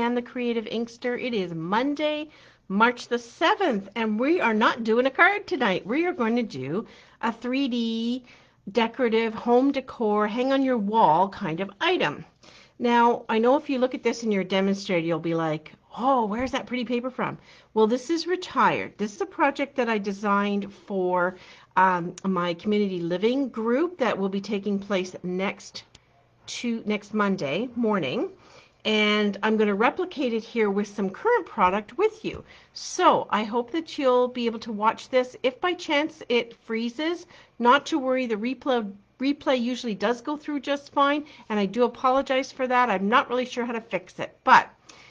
Diane the Creative Inkster. It is Monday, March the 7th, and we are not doing a card tonight. We are going to do a 3D decorative home decor, hang on your wall kind of item. Now, I know if you look at this in your demonstrator, you'll be like, oh, where's that pretty paper from? Well, this is retired. This is a project that I designed for my community living group that will be taking place next Monday morning. And I'm going to replicate it here with some current product with you. So I hope that you'll be able to watch this. If by chance it freezes, not to worry, the replay usually does go through just fine, and I do apologize for that. I'm not really sure how to fix it, but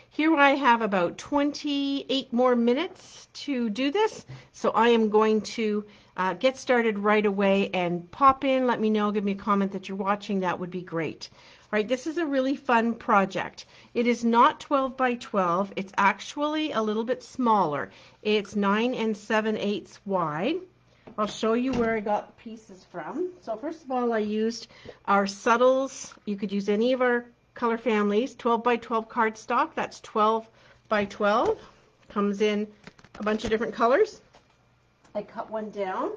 here I have about 28 more minutes to do this, so I am going to get started right away and pop in, let me know, give me a comment that you're watching. That would be great. All right, this is a really fun project. It is not 12 by 12. It's actually a little bit smaller. It's 9 7/8 wide. I'll show you where I got the pieces from. So first of all, I used our Subtles. You could use any of our color families. 12 by 12 cardstock. That's 12 by 12. Comes in a bunch of different colors. I cut one down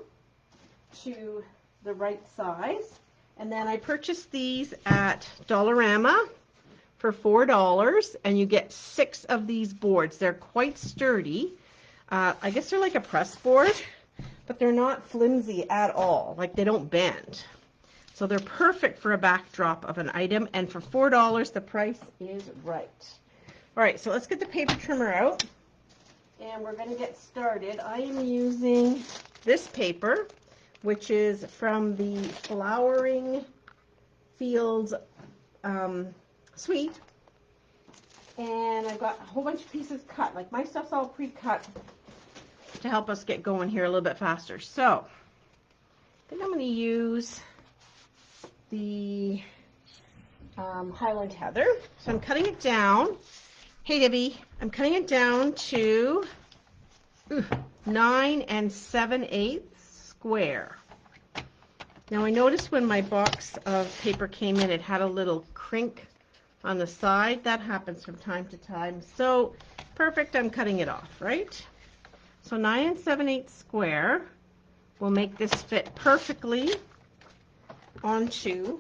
to the right size. And then I purchased these at Dollarama for $4, and you get 6 of these boards. They're quite sturdy. I guess they're like a press board, but they're not flimsy at all. Like, they don't bend. So they're perfect for a backdrop of an item, and for $4, the price is right. All right, so let's get the paper trimmer out, and we're going to get started. I am using this paper, which is from the Flowering Fields suite, and I've got a whole bunch of pieces cut. Like, my stuff's all pre-cut to help us get going here a little bit faster. So I think I'm going to use the Highland Heather. So I'm cutting it down. Hey Debbie, I'm cutting it down to 9 7/8 square. Now I noticed when my box of paper came in, it had a little crink on the side. That happens from time to time. So perfect, I'm cutting it off, right? So 9 7/8 square will make this fit perfectly onto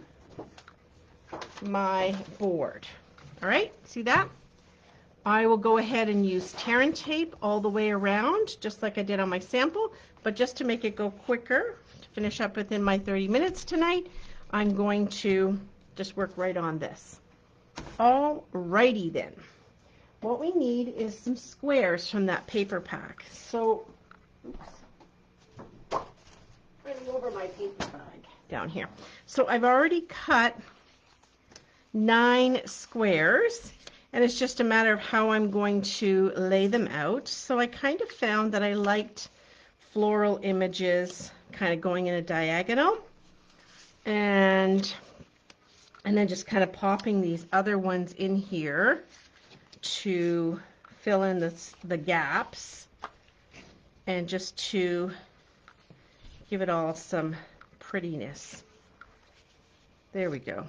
my board. All right, see that? I will go ahead and use tear and tape all the way around, just like I did on my sample, but just to make it go quicker, to finish up within my 30 minutes tonight, I'm going to just work right on this. All righty then. What we need is some squares from that paper pack. So, oops, running over my paper bag down here. So I've already cut 9 squares, and it's just a matter of how I'm going to lay them out. So I kind of found that I liked floral images kind of going in a diagonal, and then just kind of popping these other ones in here to fill in the gaps, and just to give it all some prettiness. There we go.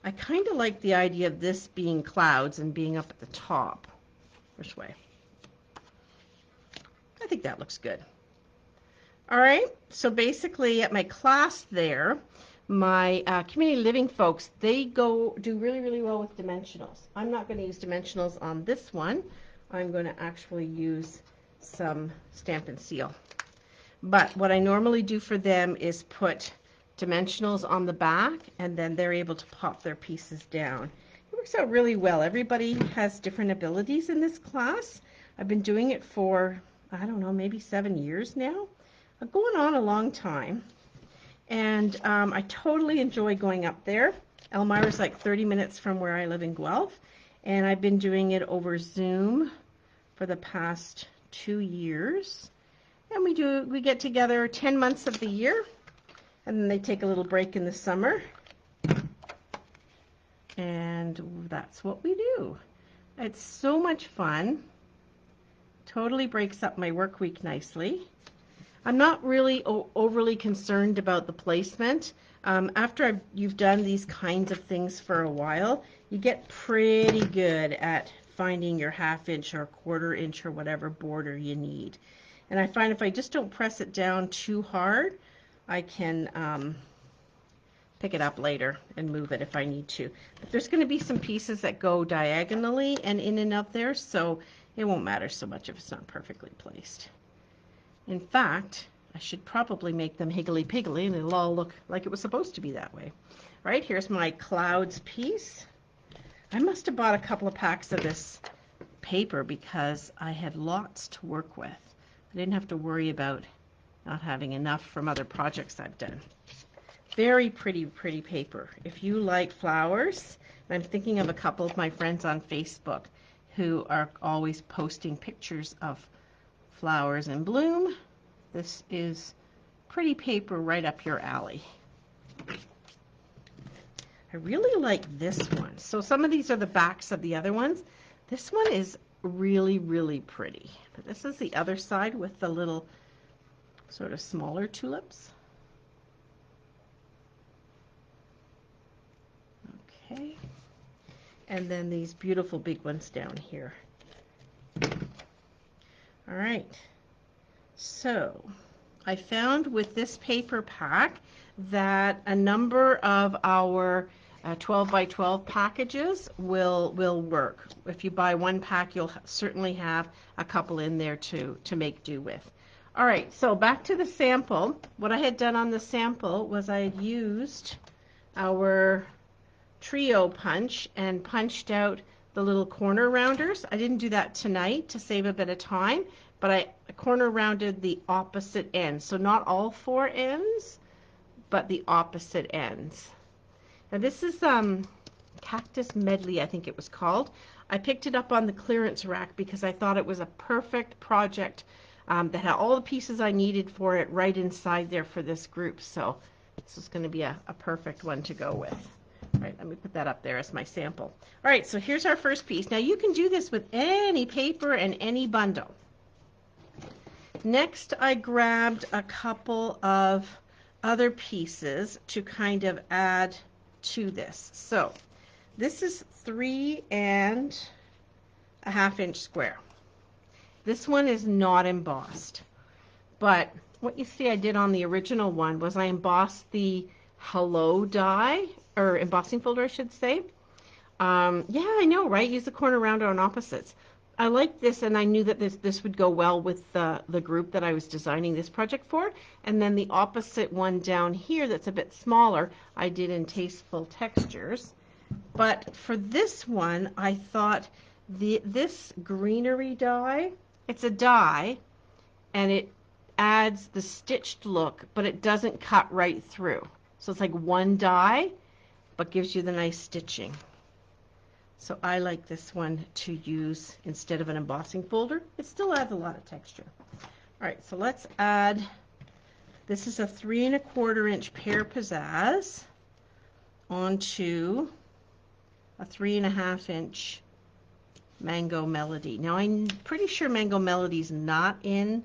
I kind of like the idea of this being clouds and being up at the top. Which way? I think that looks good. All right, so basically at my class there, my community living folks, they do really, really well with dimensionals. I'm not going to use dimensionals on this one. I'm going to actually use some Stampin' Seal. But what I normally do for them is put dimensionals on the back, and then they're able to pop their pieces down. It works out really well. Everybody has different abilities in this class. I've been doing it for, I don't know, maybe 7 years now. Going on a long time. And I totally enjoy going up there. Elmira's like 30 minutes from where I live in Guelph, and I've been doing it over Zoom for the past 2 years. And we get together 10 months of the year, and then they take a little break in the summer, and that's what we do. It's so much fun. Totally breaks up my work week nicely. I'm not really overly concerned about the placement. After you've done these kinds of things for a while, you get pretty good at finding your 1/2 inch or 1/4 inch or whatever border you need. And I find if I just don't press it down too hard, I can pick it up later and move it if I need to. But there's going to be some pieces that go diagonally and in and out there, so it won't matter so much if it's not perfectly placed. In fact, I should probably make them higgly-piggly and it'll all look like it was supposed to be that way. All right, here's my clouds piece. I must have bought a couple of packs of this paper because I had lots to work with. I didn't have to worry about not having enough from other projects I've done. Very pretty, pretty paper. If you like flowers, I'm thinking of a couple of my friends on Facebook who are always posting pictures of flowers in bloom. This is pretty paper right up your alley. I really like this one. So some of these are the backs of the other ones. This one is really, really pretty. But this is the other side with the little sort of smaller tulips. Okay. And then these beautiful big ones down here. All right. So I found with this paper pack that a number of our 12 by 12 packages will work. If you buy one pack, you'll certainly have a couple in there to make do with. All right, so back to the sample. What I had done on the sample was I had used our trio punch and punched out the little corner rounders. I didn't do that tonight to save a bit of time, but I corner rounded the opposite ends. So not all 4 ends, but the opposite ends. Now this is Cactus Medley, I think it was called. I picked it up on the clearance rack because I thought it was a perfect project that had all the pieces I needed for it right inside there for this group. So this is going to be a perfect one to go with. All right, let me put that up there as my sample. All right, so here's our first piece. Now you can do this with any paper and any bundle. Next, I grabbed a couple of other pieces to kind of add to this. So this is 3 1/2 inch square. This one is not embossed, but what you see I did on the original one was I embossed the hello die, or embossing folder I should say. Yeah, I know, right? Use the corner rounder on opposites. I like this, and I knew that this would go well with the group that I was designing this project for. And then the opposite one down here that's a bit smaller, I did in Tasteful Textures. But for this one, I thought this greenery die, it's a die, and it adds the stitched look, but it doesn't cut right through. So it's like one die, but gives you the nice stitching. So I like this one to use instead of an embossing folder. It still adds a lot of texture. All right, so let's add, this is a 3 1/4 inch pear pizzazz onto a 3 1/2 inch Mango Melody. Now I'm pretty sure Mango Melody's not in,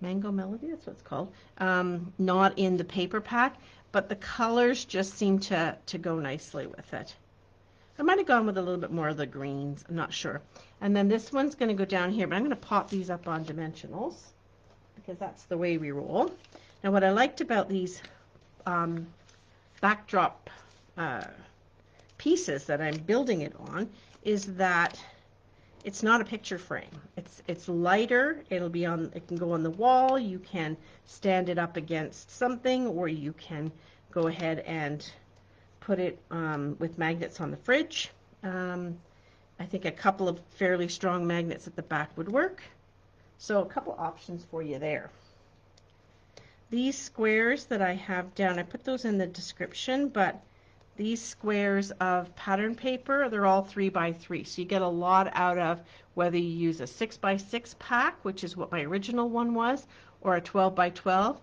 Mango Melody, that's what it's called, not in the paper pack, but the colors just seem to go nicely with it. I might have gone with a little bit more of the greens, I'm not sure. And then this one's going to go down here, but I'm going to pop these up on dimensionals because that's the way we roll. Now what I liked about these backdrop pieces that I'm building it on is that it's not a picture frame. It's lighter. It'll be on, it can go on the wall. You can stand it up against something, or you can go ahead and put it with magnets on the fridge. I think a couple of fairly strong magnets at the back would work. So a couple options for you there. These squares that I have down, I put those in the description, but these squares of pattern paper, they're all 3 by 3. So you get a lot out of whether you use a 6 by 6 pack, which is what my original one was, or a 12 by 12.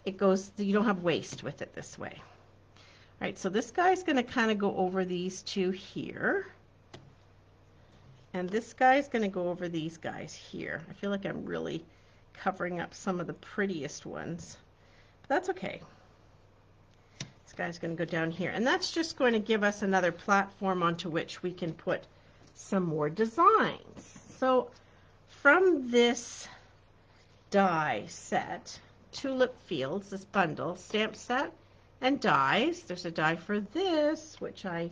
It goes, you don't have waste with it this way. All right, so this guy's going to kind of go over these two here. And this guy's going to go over these guys here. I feel like I'm really covering up some of the prettiest ones, but that's okay. This guy's going to go down here, and that's just going to give us another platform onto which we can put some more designs. So from this die set, Tulip Fields, this bundle, stamp set and dies. There's a die for this, which I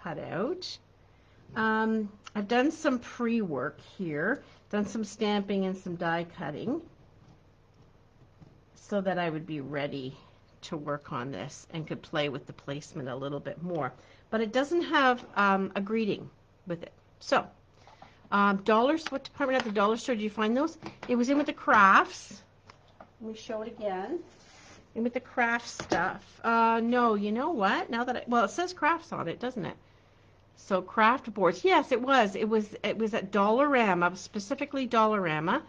cut out. I've done some pre-work here, done some stamping and some die cutting so that I would be ready to work on this and could play with the placement a little bit more. But it doesn't have a greeting with it. So, dollars, what department at the dollar store did you find those? It was in with the crafts. Let me show it again. In with the craft stuff. No, you know what? Now that well, it says crafts on it, doesn't it? So craft boards. Yes, it was. It was at Dollarama, specifically Dollarama,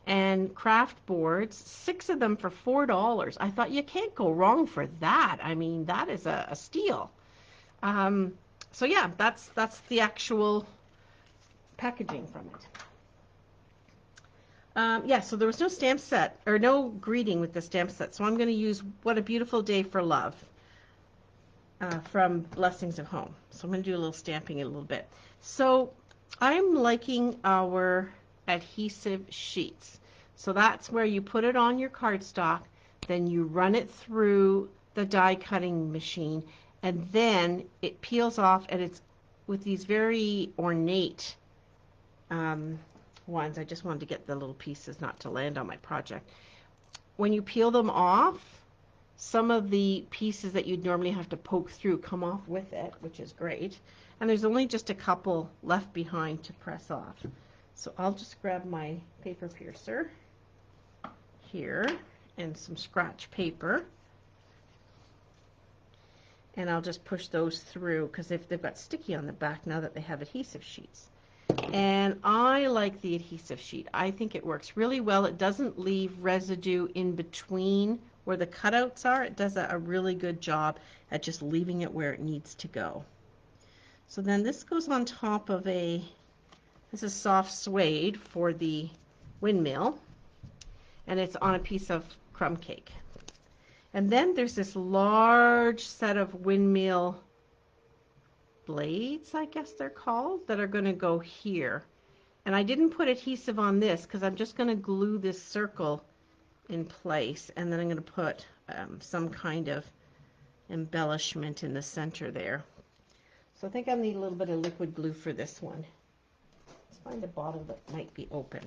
and craft boards. 6 of them for $4. I thought you can't go wrong for that. I mean, that is a steal. So yeah, that's the actual packaging from it. Yeah, so there was no stamp set, or no greeting with the stamp set, so I'm going to use What a Beautiful Day for Love from Blessings of Home. So I'm going to do a little stamping in a little bit. So I'm liking our adhesive sheets. So that's where you put it on your cardstock, then you run it through the die cutting machine, and then it peels off, and it's with these very ornate ones. I just wanted to get the little pieces not to land on my project. When you peel them off, some of the pieces that you'd normally have to poke through come off with it, which is great. And there's only just a couple left behind to press off. So I'll just grab my paper piercer here and some scratch paper. And I'll just push those through because if they've got sticky on the back now that they have adhesive sheets. And I like the adhesive sheet. I think it works really well. It doesn't leave residue in between where the cutouts are. It does a really good job at just leaving it where it needs to go. So then this goes on top of this is soft suede for the windmill, and it's on a piece of crumb cake. And then there's this large set of windmill blades, I guess they're called, that are going to go here. And I didn't put adhesive on this because I'm just going to glue this circle in place, and then I'm going to put some kind of embellishment in the center there. So I think I'll need a little bit of liquid glue for this one. Let's find a bottle that might be open.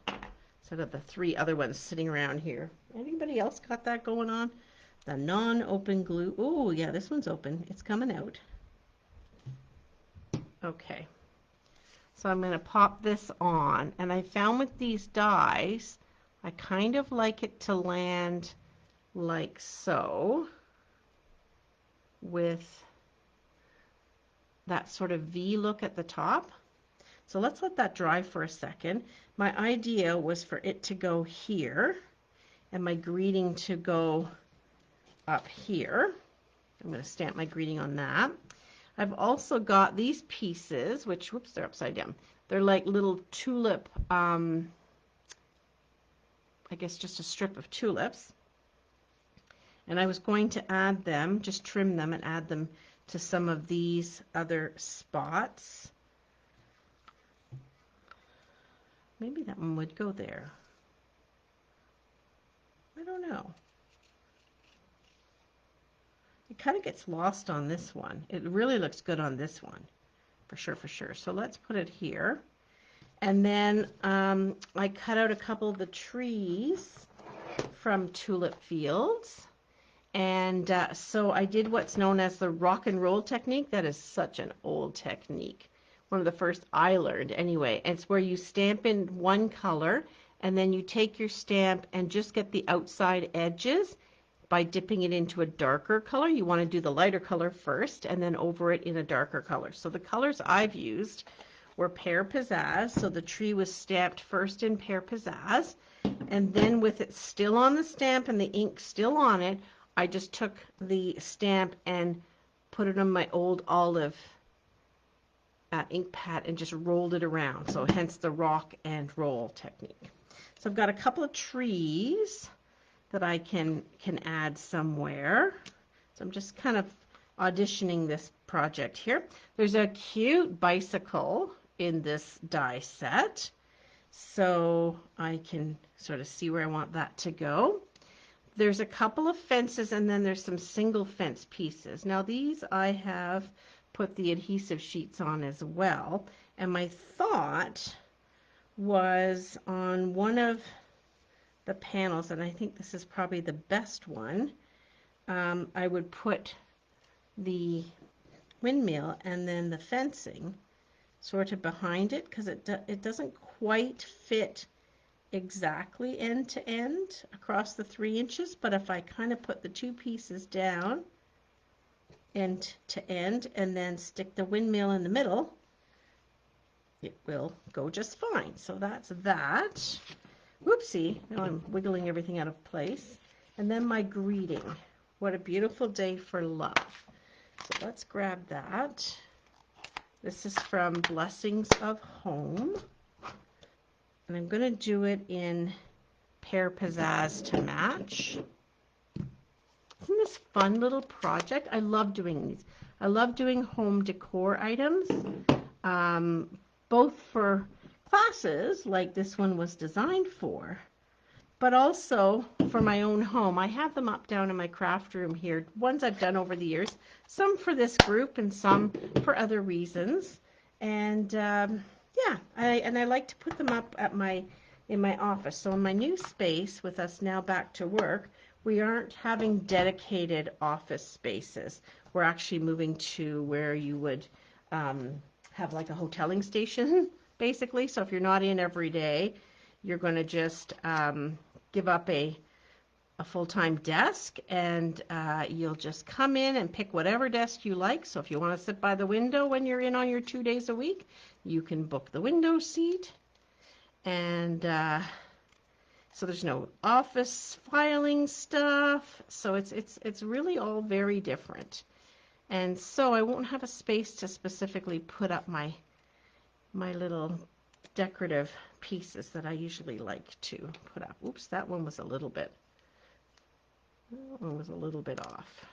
So I've got the 3 other ones sitting around here. Anybody else got that going on? The non-open glue. Oh yeah, this one's open. It's coming out. Okay, so I'm going to pop this on, and I found with these dies, I kind of like it to land like so, with that sort of V look at the top. So let's let that dry for a second. My idea was for it to go here, and my greeting to go up here. I'm going to stamp my greeting on that. I've also got these pieces, which, whoops, they're upside down. They're like little tulip, I guess just a strip of tulips. And I was going to add them, just trim them and add them to some of these other spots. Maybe that one would go there. I don't know. It kind of gets lost on this one. It really looks good on this one, for sure, for sure. So let's put it here. And then I cut out a couple of the trees from Tulip Fields. And so I did what's known as the rock and roll technique. That is such an old technique. One of the first I learned anyway. And it's where you stamp in one color, and then you take your stamp and just get the outside edges by dipping it into a darker color. You want to do the lighter color first and then over it in a darker color. So the colors I've used were Pear Pizzazz. So the tree was stamped first in Pear Pizzazz, and then with it still on the stamp and the ink still on it, I just took the stamp and put it on my old olive ink pad and just rolled it around. So hence the rock and roll technique. So I've got a couple of trees that I can add somewhere. So I'm just kind of auditioning this project here. There's a cute bicycle in this die set. So I can sort of see where I want that to go. There's a couple of fences and then there's some single fence pieces. Now these I have put the adhesive sheets on as well. And my thought was on one of the panels, and I think this is probably the best one, I would put the windmill and then the fencing sort of behind it, because it doesn't quite fit exactly end to end across the 3 inches, but if I kind of put the 2 pieces down end to end and then stick the windmill in the middle, it will go just fine. So that's that. Whoopsie, now I'm wiggling everything out of place. And then my greeting. What a beautiful day for love. So let's grab that. This is from Blessings of Home. And I'm going to do it in Pear Pizzazz to match. Isn't this fun little project? I love doing these. I love doing home decor items, both for classes like this one was designed for, but also for my own home. I have them up down in my craft room here, ones I've done over the years, some for this group and some for other reasons. And yeah, I like to put them up at in my office. So in my new space, with us now back to work, we aren't having dedicated office spaces. We're actually moving to where you would have like a hoteling station, basically. So if you're not in every day, you're going to just give up a full-time desk, and you'll just come in and pick whatever desk you like. So if you want to sit by the window when you're in on your 2 days a week, you can book the window seat. And so there's no office filing stuff. So it's really all very different. And so I won't have a space to specifically put up my little decorative pieces that I usually like to put up. Oops, that one was a little bit off.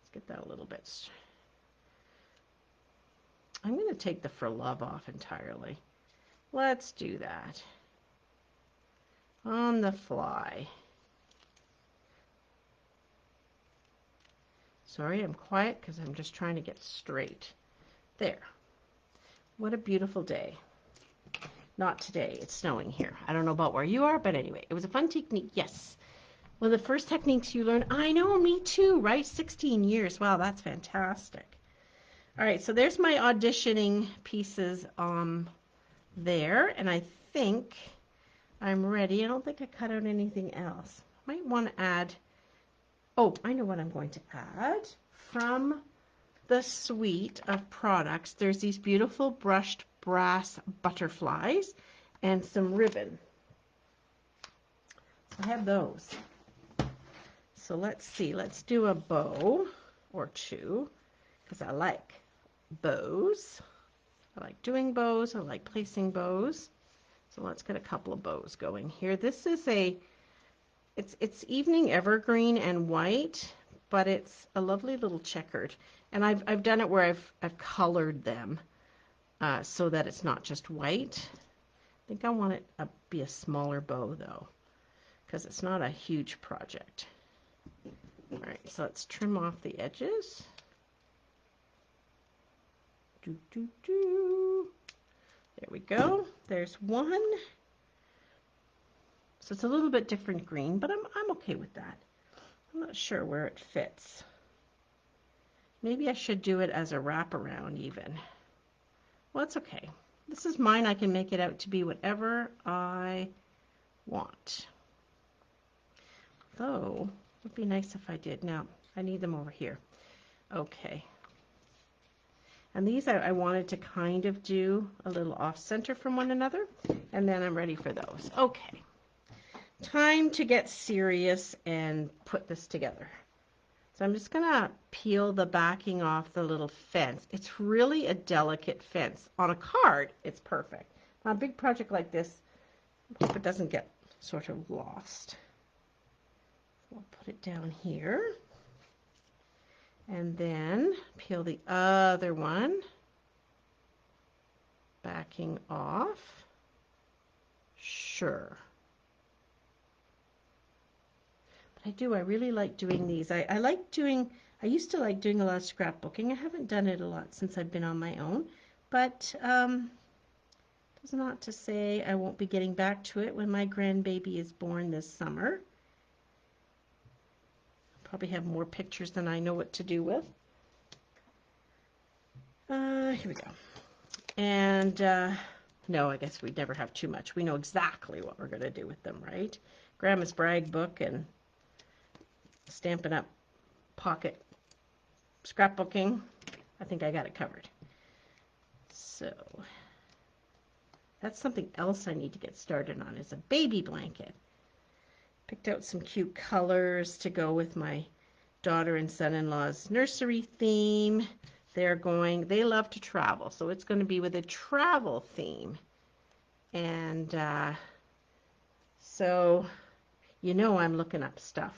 Let's get that a little bit. I'm going to take the For Love off entirely. Let's do that. On the fly. Sorry, I'm quiet because I'm just trying to get straight. There. What a beautiful day. Not today. It's snowing here. I don't know about where you are, but anyway, it was a fun technique. Yes. Well, the first techniques you learn, I know, me too, right? 16 years. Wow, that's fantastic. All right, so there's my auditioning pieces there, and I think I'm ready. I don't think I cut out anything else. Might want to add, oh, I know what I'm going to add. From the suite of products, there's these beautiful brushed brass butterflies and some ribbon. So I have those. So let's see, let's do a bow or two, because I like bows. I like doing bows, I like placing bows. So let's get a couple of bows going here. This is it's evening evergreen and white, but it's a lovely little checkered. And I've done it where I've colored them so that it's not just white. I think I want it to be a smaller bow though, because it's not a huge project. All right, so let's trim off the edges. There we go. There's one. So it's a little bit different green, but I'm okay with that. I'm not sure where it fits. Maybe I should do it as a wraparound even. Well, it's okay. This is mine. I can make it out to be whatever I want. Though, it would be nice if I did. Now, I need them over here. Okay. And these I wanted to kind of do a little off-center from one another, and then I'm ready for those. Okay. Time to get serious and put this together. So I'm just going to peel the backing off the little fence. It's really a delicate fence. On a card, it's perfect. On a big project like this, I hope it doesn't get sort of lost. We'll put it down here. And then peel the other one. backing off. Sure. I really like doing these. I used to like doing a lot of scrapbooking. I haven't done it a lot since I've been on my own, but that's not to say I won't be getting back to it when my grandbaby is born this summer. Probably have more pictures than I know what to do with. Here we go. And no, I guess we'd never have too much. We know exactly what we're going to do with them, right? Grandma's brag book and Stampin' Up pocket scrapbooking. I think I got it covered. So that's something else I need to get started on, is a baby blanket. Picked out some cute colors to go with my daughter and son-in-law's nursery theme. They love to travel, so it's going to be with a travel theme. And so, I'm looking up stuff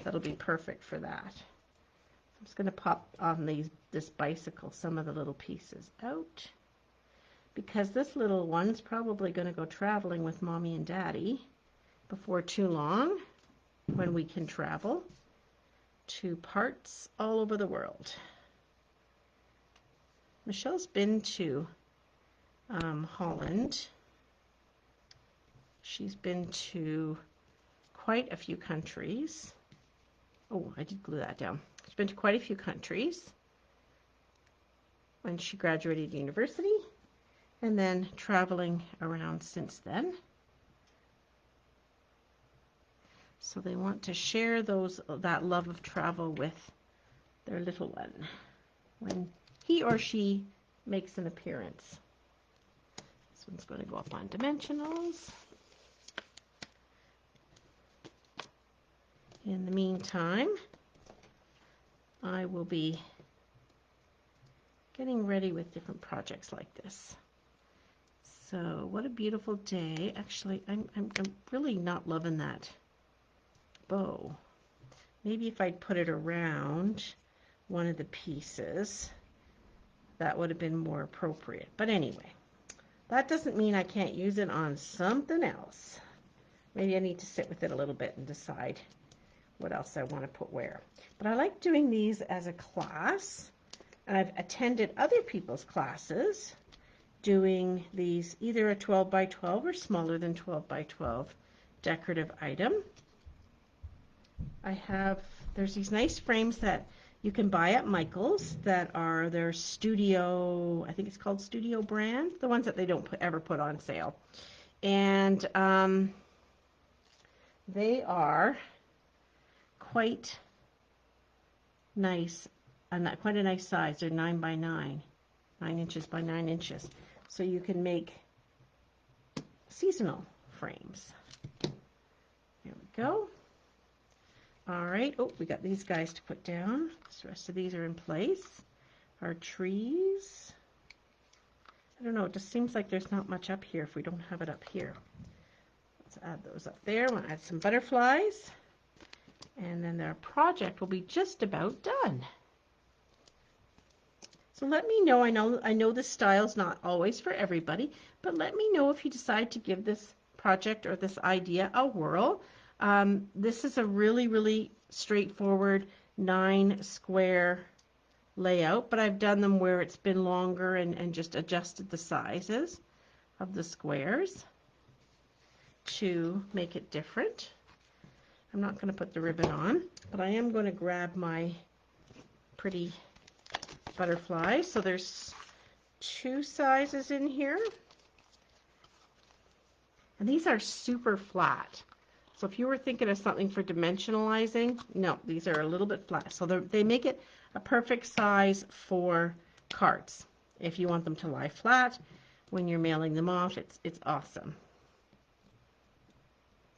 that'll be perfect for that. I'm just going to pop on this bicycle some of the little pieces out, because this little one's probably going to go traveling with Mommy and Daddy before too long, when we can travel to parts all over the world. Michelle's been to Holland. She's been to quite a few countries. Oh, I did glue that down. She's been to quite a few countries when she graduated university, and then traveling around since then. So they want to share that love of travel with their little one when he or she makes an appearance. This one's going to go up on dimensionals. In the meantime, I will be getting ready with different projects like this. So what a beautiful day. Actually, I'm really not loving that bow. Maybe if I'd put it around one of the pieces, that would have been more appropriate. But anyway, that doesn't mean I can't use it on something else. Maybe I need to sit with it a little bit and decide what else I want to put where. But I like doing these as a class, and I've attended other people's classes doing these, either a 12 by 12 or smaller than 12 by 12 decorative item. There's these nice frames that you can buy at Michael's that are their studio, I think it's called Studio brand, the ones that they don't ever put on sale. And they are quite nice, quite a nice size. They're 9 by 9 inches by 9 inches. So you can make seasonal frames. There we go. All right. Oh, we got these guys to put down. The rest of these are in place. Our trees. I don't know. It just seems like there's not much up here if we don't have it up here. Let's add those up there. I'm going to add some butterflies. And then our project will be just about done. So let me know. I know this style's not always for everybody, but let me know if you decide to give this project or this idea a whirl. This is a really, really straightforward 9 square layout, but I've done them where it's been longer and just adjusted the sizes of the squares to make it different. I'm not going to put the ribbon on, but I am going to grab my pretty butterflies. So there's 2 sizes in here, and these are super flat. So if you were thinking of something for dimensionalizing, no, these are a little bit flat. So they make it a perfect size for cards. If you want them to lie flat when you're mailing them off, it's awesome.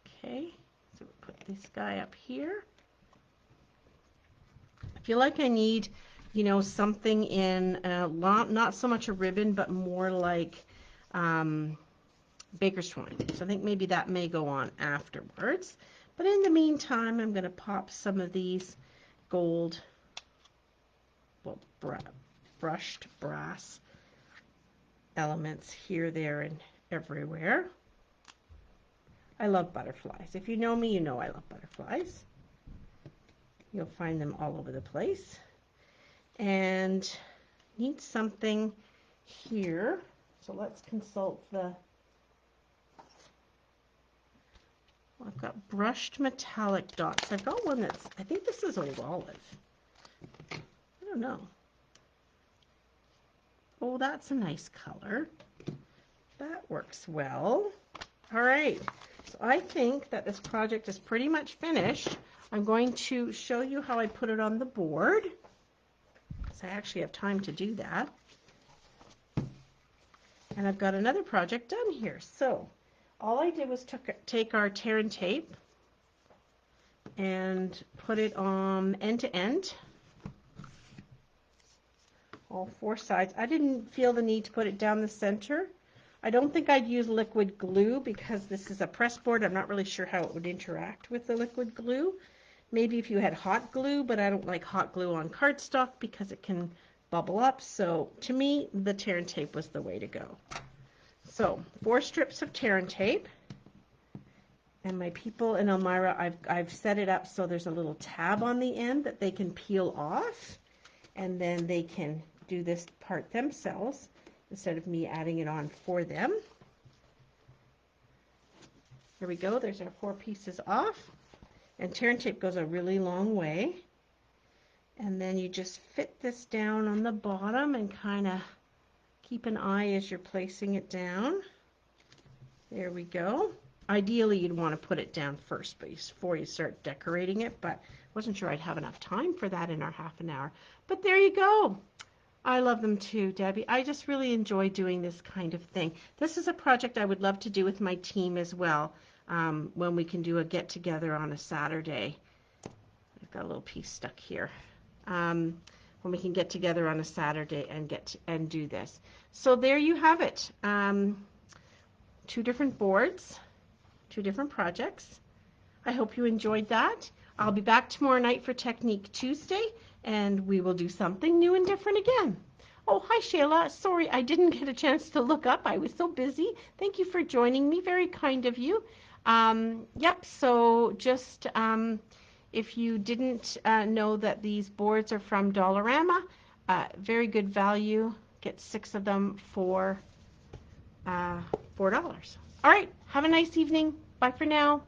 Okay, so we'll put this guy up here. I feel like I need, something in not so much a ribbon, but more like baker's twine. So I think maybe that may go on afterwards. But in the meantime, I'm going to pop some of these gold, brushed brass elements here, there, and everywhere. I love butterflies. If you know me, you know I love butterflies. You'll find them all over the place. And need something here. So let's consult the, I've got brushed metallic dots. I've got one that's, I think this is old olive. I don't know. Oh, that's a nice color. That works well. All right. So I think that this project is pretty much finished. I'm going to show you how I put it on the board. So I actually have time to do that. And I've got another project done here. So all I did was take our tear and tape and put it on end to end, all four sides. I didn't feel the need to put it down the center. I don't think I'd use liquid glue because this is a press board. I'm not really sure how it would interact with the liquid glue. Maybe if you had hot glue, but I don't like hot glue on cardstock because it can bubble up. So to me, the tear and tape was the way to go. So 4 strips of tear and tape. And my people in Elmira, I've set it up so there's a little tab on the end that they can peel off. And then they can do this part themselves instead of me adding it on for them. Here we go. There's our 4 pieces off. And tear and tape goes a really long way. And then you just fit this down on the bottom and kind of keep an eye as you're placing it down. There we go. Ideally, you'd want to put it down first before you start decorating it, but I wasn't sure I'd have enough time for that in our half an hour. But there you go. I love them too, Debbie. I just really enjoy doing this kind of thing. This is a project I would love to do with my team as well. When we can do a get-together on a Saturday. I've got a little piece stuck here. When we can get together on a Saturday and do this. So there you have it. 2 different boards, 2 different projects. I hope you enjoyed that. I'll be back tomorrow night for Technique Tuesday, and we will do something new and different again. Oh, hi, Shayla. Sorry, I didn't get a chance to look up. I was so busy. Thank you for joining me. Very kind of you. Yep, so just if you didn't know that these boards are from Dollarama, very good value. Get 6 of them for $4. All right, have a nice evening. Bye for now.